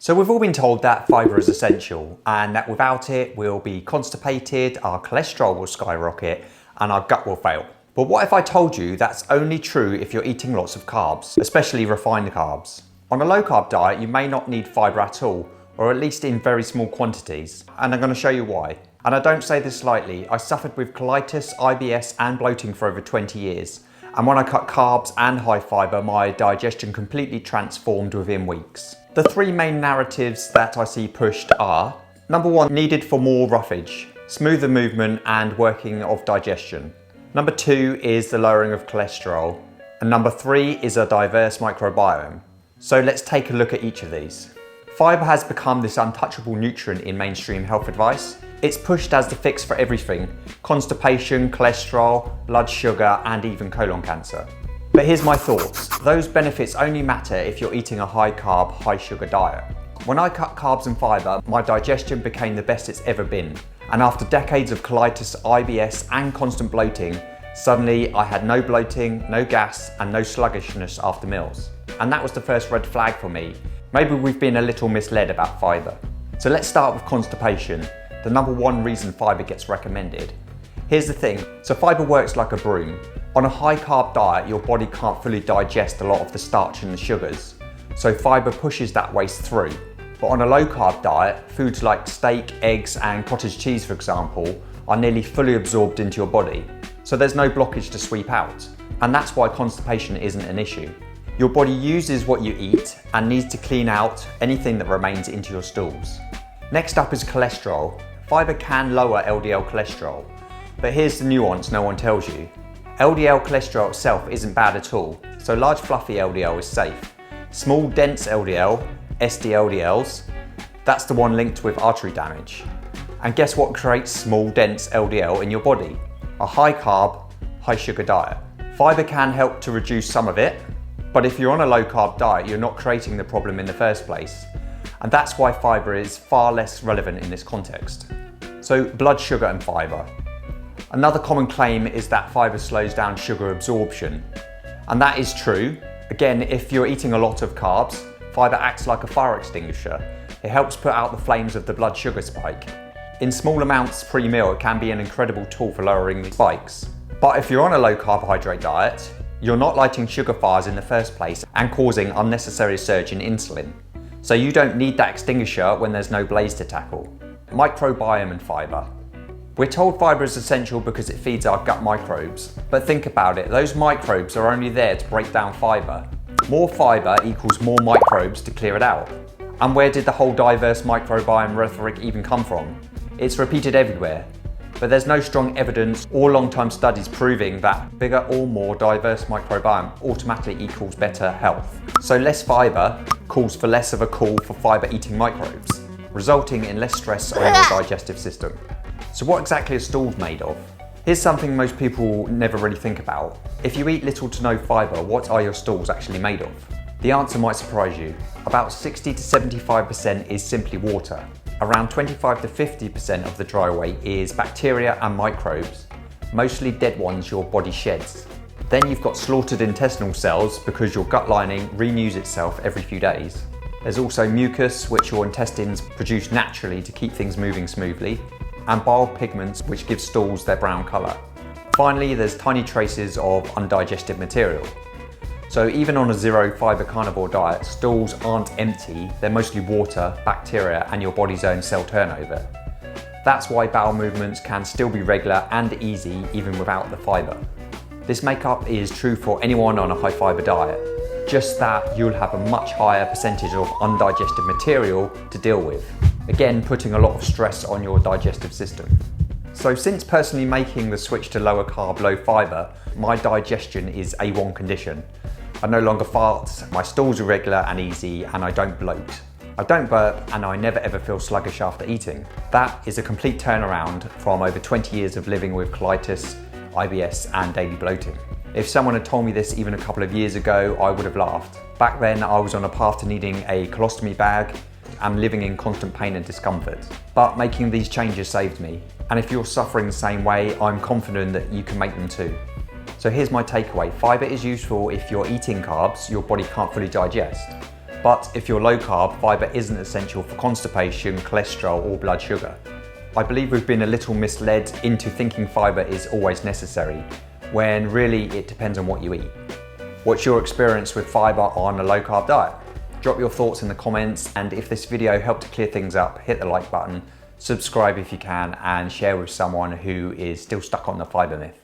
So we've all been told that fibre is essential and that without it we'll be constipated, our cholesterol will skyrocket and our gut will fail. But what if I told you that's only true if you're eating lots of carbs, especially refined carbs? On a low carb diet you may not need fibre at all, or at least in very small quantities, and I'm going to show you why. And I don't say this lightly, I suffered with colitis, IBS and bloating for over 20 years. And when I cut carbs and high fibre, my digestion completely transformed within weeks. The three main narratives that I see pushed are: number one, needed for more roughage, smoother movement and working of digestion. Number two is the lowering of cholesterol. And number three is a diverse microbiome. So let's take a look at each of these. Fibre has become this untouchable nutrient in mainstream health advice. It's pushed as the fix for everything: constipation, cholesterol, blood sugar, and even colon cancer. But here's my thoughts. Those benefits only matter if you're eating a high carb, high sugar diet. When I cut carbs and fibre, my digestion became the best it's ever been. And after decades of colitis, IBS, and constant bloating, suddenly I had no bloating, no gas, and no sluggishness after meals. And that was the first red flag for me. Maybe we've been a little misled about fibre. So let's start with constipation, the number one reason fibre gets recommended. Here's the thing, so fibre works like a broom. On a high carb diet, your body can't fully digest a lot of the starch and the sugars, so fibre pushes that waste through. But on a low carb diet, foods like steak, eggs and cottage cheese, for example, are nearly fully absorbed into your body, so there's no blockage to sweep out. And that's why constipation isn't an issue. Your body uses what you eat and needs to clean out anything that remains into your stools. Next up is cholesterol. Fibre can lower LDL cholesterol, but here's the nuance no one tells you. LDL cholesterol itself isn't bad at all, so large fluffy LDL is safe. Small dense LDL, SDLDLs, that's the one linked with artery damage. And guess what creates small dense LDL in your body? A high carb, high sugar diet. Fibre can help to reduce some of it, but if you're on a low carb diet, you're not creating the problem in the first place. And that's why fibre is far less relevant in this context. So blood sugar and fibre. Another common claim is that fibre slows down sugar absorption. And that is true. Again, if you're eating a lot of carbs, fibre acts like a fire extinguisher. It helps put out the flames of the blood sugar spike. In small amounts pre-meal, it can be an incredible tool for lowering the spikes. But if you're on a low carbohydrate diet, you're not lighting sugar fires in the first place and causing unnecessary surge in insulin. So you don't need that extinguisher when there's no blaze to tackle. Microbiome and fibre. We're told fibre is essential because it feeds our gut microbes. But think about it, those microbes are only there to break down fibre. More fibre equals more microbes to clear it out. And where did the whole diverse microbiome rhetoric even come from? It's repeated everywhere. But there's no strong evidence or long-term studies proving that bigger or more diverse microbiome automatically equals better health. So less fibre calls for less of a call for fibre-eating microbes, resulting in less stress on your digestive system. So what exactly are stools made of? Here's something most people never really think about. If you eat little to no fibre, what are your stools actually made of? The answer might surprise you. About 60 to 75% is simply water. Around 25 to 50% of the dry weight is bacteria and microbes, mostly dead ones your body sheds. Then you've got slaughtered intestinal cells because your gut lining renews itself every few days. There's also mucus, which your intestines produce naturally to keep things moving smoothly, and bile pigments, which give stools their brown colour. Finally, there's tiny traces of undigested material. So even on a zero fibre carnivore diet, stools aren't empty, they're mostly water, bacteria and your body's own cell turnover. That's why bowel movements can still be regular and easy even without the fibre. This makeup is true for anyone on a high fibre diet, just that you'll have a much higher percentage of undigested material to deal with, again putting a lot of stress on your digestive system. So since personally making the switch to lower carb, low fibre, my digestion is A1 condition. I no longer fart, my stools are regular and easy, and I don't bloat. I don't burp, and I never ever feel sluggish after eating. That is a complete turnaround from over 20 years of living with colitis, IBS, and daily bloating. If someone had told me this even a couple of years ago, I would have laughed. Back then, I was on a path to needing a colostomy bag and living in constant pain and discomfort. But making these changes saved me. And if you're suffering the same way, I'm confident that you can make them too. So here's my takeaway. Fibre is useful if you're eating carbs your body can't fully digest. But if you're low carb, fibre isn't essential for constipation, cholesterol or blood sugar. I believe we've been a little misled into thinking fibre is always necessary, when really it depends on what you eat. What's your experience with fibre on a low carb diet? Drop your thoughts in the comments, and if this video helped to clear things up, hit the like button, subscribe if you can, and share with someone who is still stuck on the fibre myth.